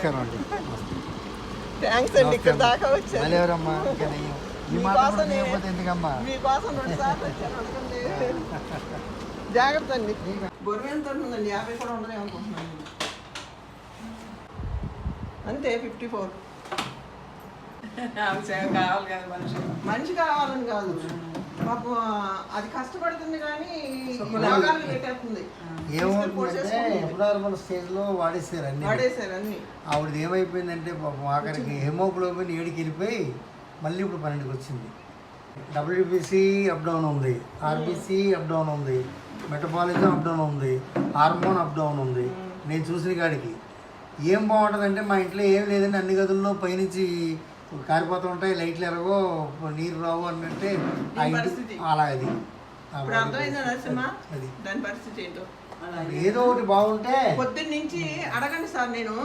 నమస్కారం అండి. థ్యాంక్స్ అండి, ఇక్కడ దాకా వచ్చాను. ఎవరమ్మా ఈ మాట ఎందుకమ్మా? మీకోసం 2 సార్లు వచ్చాను. జాగ్రత్త అండి. బొరువు ఎంత ఉంటుందండి? 50 కూడా ఉండదు అనుకుంటున్నాను. అంతే 54. కావాలి కదా మనిషి కావాలని కాదు, పాపం అది కష్టపడుతుంది కానీ రోగాలు పెట్టేస్తుంది. ఏమవుతుందంటే ఎప్పుడార్మల్ స్టేజ్లో వాడేసారు అన్ని. ఆవిడది ఏమైపోయిందంటే పాపం ఆఖరికి హెమోగ్లోబిన్ 7కి వెళ్ళిపోయి మళ్ళీ ఇప్పుడు 12కి వచ్చింది. డబ్ల్యూబీసీ అప్ డౌన్ ఉంది, ఆర్బీసీ అప్ డౌన్ ఉంది, మెటబాలిజం అప్ డౌన్ ఉంది, హార్మోన్ అప్ డౌన్ ఉంది. నేను చూసిన కాడికి ఏం బాగుంటుందంటే మా ఇంట్లో ఏం లేదండి, అన్ని గదుల్లో పైనుంచి కారిపోతూ ఉంటాయి, లైట్లు ఎలాగో నీరు రావు అన్నట్టే అలా అది దాని పరిస్థితి ఏంటో ఏదో ఒకటి బాగుంటే పొద్దున్న నుంచి అడగండి సార్. నేను